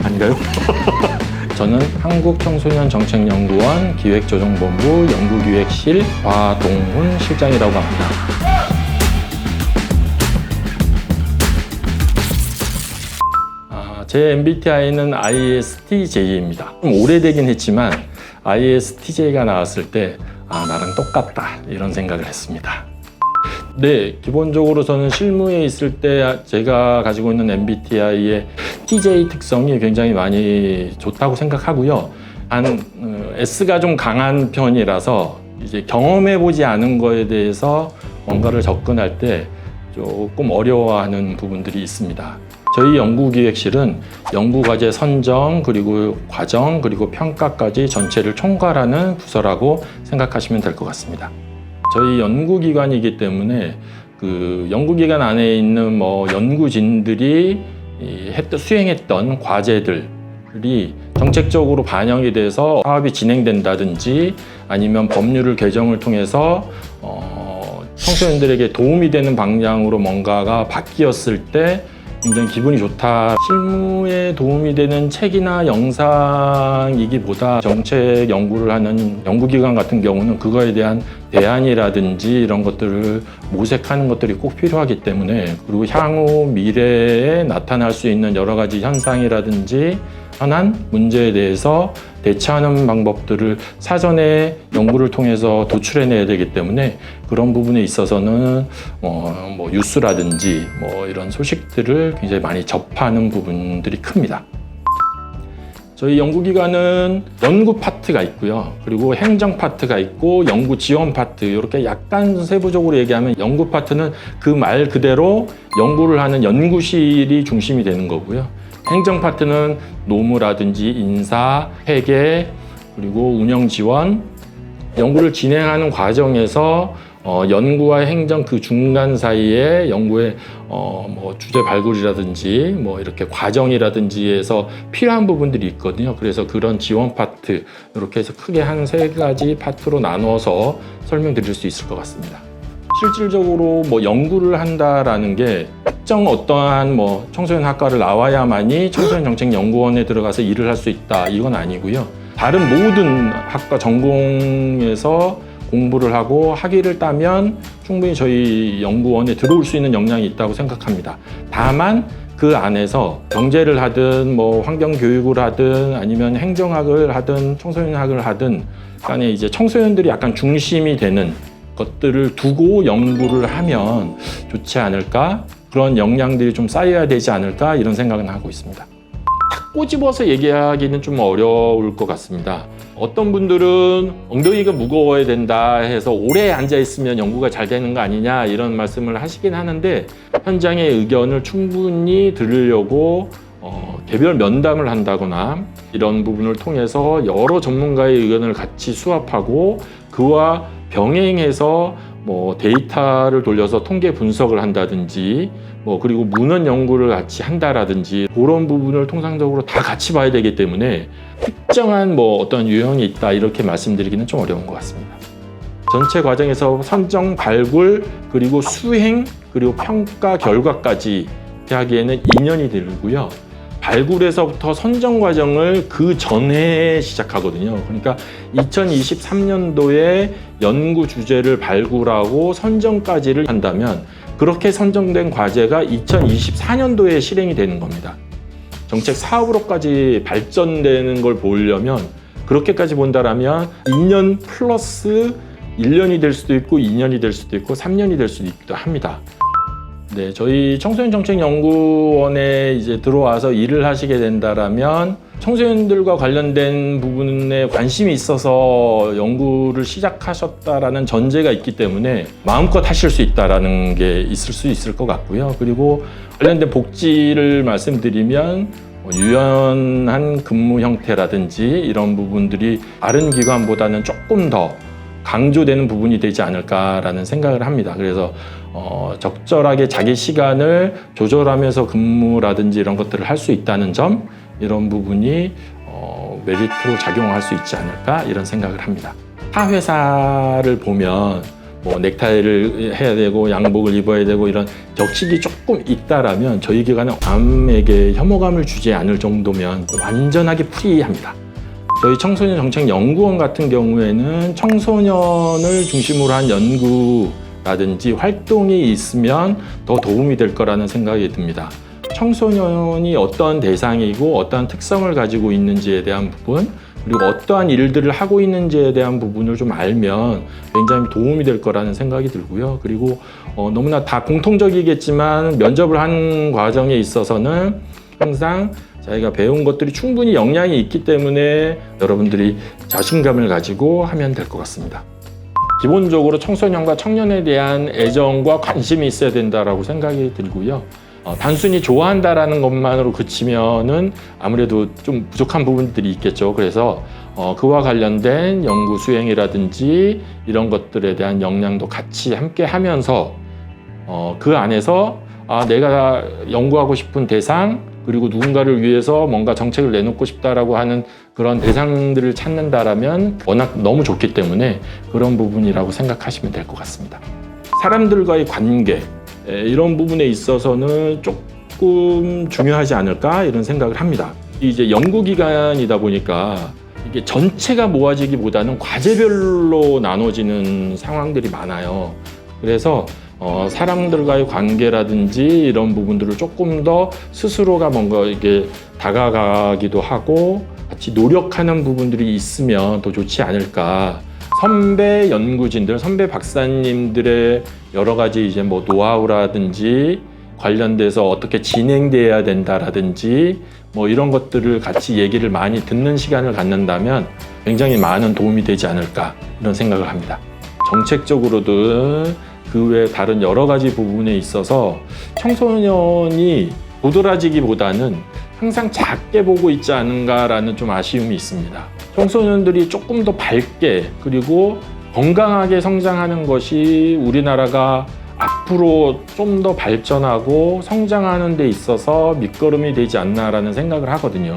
아닌가요? 저는 한국청소년정책연구원 기획조정본부 연구기획실 과동훈 실장이라고 합니다. 제 MBTI는 ISTJ입니다. 좀 오래되긴 했지만 ISTJ가 나왔을 때 나랑 똑같다 이런 생각을 했습니다. 네, 기본적으로 저는 실무에 있을 때 제가 가지고 있는 MBTI의 TJ 특성이 굉장히 많이 좋다고 생각하고요. S가 좀 강한 편이라서 이제 경험해보지 않은 거에 대해서 뭔가를 접근할 때 조금 어려워하는 부분들이 있습니다. 저희 연구기획실은 연구과제 선정, 그리고 과정, 그리고 평가까지 전체를 총괄하는 부서라고 생각하시면 될 것 같습니다. 저희 연구기관이기 때문에 그 연구기관 안에 있는 연구진들이 수행했던 과제들이 정책적으로 반영이 돼서 사업이 진행된다든지 아니면 법률을 개정을 통해서 청소년들에게 도움이 되는 방향으로 뭔가가 바뀌었을 때 굉장히 기분이 좋다. 실무에 도움이 되는 책이나 영상이기보다 정책 연구를 하는 연구기관 같은 경우는 그거에 대한 대안이라든지 이런 것들을 모색하는 것들이 꼭 필요하기 때문에, 그리고 향후 미래에 나타날 수 있는 여러 가지 현상이라든지 현안 문제에 대해서 대처하는 방법들을 사전에 연구를 통해서 도출해내야 되기 때문에 그런 부분에 있어서는 뉴스라든지 이런 소식들을 굉장히 많이 접하는 부분들이 큽니다. 저희 연구기관은 연구 파트가 있고요. 그리고 행정 파트가 있고 연구 지원 파트, 이렇게 약간 세부적으로 얘기하면 연구 파트는 그 말 그대로 연구를 하는 연구실이 중심이 되는 거고요. 행정 파트는 노무라든지 인사, 회계, 그리고 운영 지원, 연구를 진행하는 과정에서 연구와 행정 그 중간 사이에 연구의 주제 발굴이라든지 이렇게 과정이라든지에서 필요한 부분들이 있거든요. 그래서 그런 지원 파트, 이렇게 해서 크게 한 3가지 파트로 나눠서 설명드릴 수 있을 것 같습니다. 실질적으로 연구를 한다라는 게 특정 어떠한 청소년 학과를 나와야만이 청소년정책연구원에 들어가서 일을 할 수 있다, 이건 아니고요. 다른 모든 학과 전공에서 공부를 하고 학위를 따면 충분히 저희 연구원에 들어올 수 있는 역량이 있다고 생각합니다. 다만 그 안에서 경제를 하든 환경교육을 하든 아니면 행정학을 하든 청소년학을 하든 간에 이제 청소년들이 약간 중심이 되는 것들을 두고 연구를 하면 좋지 않을까, 그런 역량들이 좀 쌓여야 되지 않을까, 이런 생각은 하고 있습니다. 탁 꼬집어서 얘기하기는 좀 어려울 것 같습니다. 어떤 분들은 엉덩이가 무거워야 된다 해서 오래 앉아 있으면 연구가 잘 되는 거 아니냐, 이런 말씀을 하시긴 하는데, 현장의 의견을 충분히 들으려고 개별 면담을 한다거나 이런 부분을 통해서 여러 전문가의 의견을 같이 수합하고 그와 병행해서 데이터를 돌려서 통계 분석을 한다든지 그리고 문헌 연구를 같이 한다라든지, 그런 부분을 통상적으로 다 같이 봐야 되기 때문에 특정한 어떤 유형이 있다, 이렇게 말씀드리기는 좀 어려운 것 같습니다. 전체 과정에서 선정, 발굴, 그리고 수행, 그리고 평가 결과까지 하기에는 2년이 들고요. 발굴에서부터 선정 과정을 그 전에 시작하거든요. 그러니까 2023년도에 연구 주제를 발굴하고 선정까지를 한다면 그렇게 선정된 과제가 2024년도에 실행이 되는 겁니다. 정책 사업으로까지 발전되는 걸 보려면, 그렇게까지 본다라면 2년 플러스 1년이 될 수도 있고 2년이 될 수도 있고 3년이 될 수도 있기도 합니다. 네, 저희 청소년정책연구원에 이제 들어와서 일을 하시게 된다라면 청소년들과 관련된 부분에 관심이 있어서 연구를 시작하셨다라는 전제가 있기 때문에 마음껏 하실 수 있다라는 게 있을 수 있을 것 같고요. 그리고 관련된 복지를 말씀드리면 유연한 근무 형태라든지 이런 부분들이 다른 기관보다는 조금 더 강조되는 부분이 되지 않을까라는 생각을 합니다. 그래서 적절하게 자기 시간을 조절하면서 근무라든지 이런 것들을 할 수 있다는 점, 이런 부분이 메리트로 작용할 수 있지 않을까, 이런 생각을 합니다. 타 회사를 보면 뭐 넥타이를 해야 되고 양복을 입어야 되고 이런 격식이 조금 있다라면 저희 기관은 암에게 혐오감을 주지 않을 정도면 완전하게 프리합니다. 저희 청소년 정책 연구원 같은 경우에는 청소년을 중심으로 한 연구라든지 활동이 있으면 더 도움이 될 거라는 생각이 듭니다. 청소년이 어떤 대상이고 어떠한 특성을 가지고 있는지에 대한 부분, 그리고 어떠한 일들을 하고 있는지에 대한 부분을 좀 알면 굉장히 도움이 될 거라는 생각이 들고요. 그리고 너무나 다 공통적이겠지만 면접을 한 과정에 있어서는 항상 자기가 배운 것들이 충분히 역량이 있기 때문에 여러분들이 자신감을 가지고 하면 될 것 같습니다. 기본적으로 청소년과 청년에 대한 애정과 관심이 있어야 된다고 생각이 들고요. 단순히 좋아한다라는 것만으로 그치면은 아무래도 좀 부족한 부분들이 있겠죠. 그래서 그와 관련된 연구 수행이라든지 이런 것들에 대한 역량도 같이 함께 하면서 그 안에서 내가 연구하고 싶은 대상, 그리고 누군가를 위해서 뭔가 정책을 내놓고 싶다라고 하는 그런 대상들을 찾는다라면 워낙 너무 좋기 때문에 그런 부분이라고 생각하시면 될 것 같습니다. 사람들과의 관계, 이런 부분에 있어서는 조금 중요하지 않을까 이런 생각을 합니다. 이제 연구기관이다 보니까 이게 전체가 모아지기보다는 과제별로 나눠지는 상황들이 많아요. 그래서 사람들과의 관계라든지 이런 부분들을 조금 더 스스로가 뭔가 이게 다가가기도 하고 같이 노력하는 부분들이 있으면 더 좋지 않을까. 선배 연구진들, 선배 박사님들의 여러 가지 이제 뭐 노하우라든지 관련돼서 어떻게 진행돼야 된다라든지 뭐 이런 것들을 같이 얘기를 많이 듣는 시간을 갖는다면 굉장히 많은 도움이 되지 않을까 이런 생각을 합니다. 정책적으로든 그 외 다른 여러 가지 부분에 있어서 청소년이 도드라지기보다는 항상 작게 보고 있지 않은가라는 좀 아쉬움이 있습니다. 청소년들이 조금 더 밝게 그리고 건강하게 성장하는 것이 우리나라가 앞으로 좀 더 발전하고 성장하는 데 있어서 밑거름이 되지 않나라는 생각을 하거든요.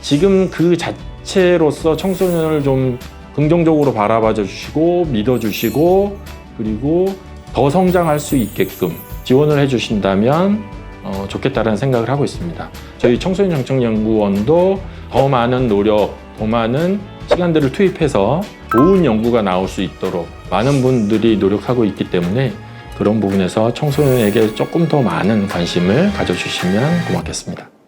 지금 그 자체로서 청소년을 좀 긍정적으로 바라봐 주시고 믿어주시고 그리고 더 성장할 수 있게끔 지원을 해주신다면 좋겠다는 생각을 하고 있습니다. 저희 청소년 정책연구원도 더 많은 노력, 더 많은 시간들을 투입해서 좋은 연구가 나올 수 있도록 많은 분들이 노력하고 있기 때문에 그런 부분에서 청소년에게 조금 더 많은 관심을 가져주시면 고맙겠습니다.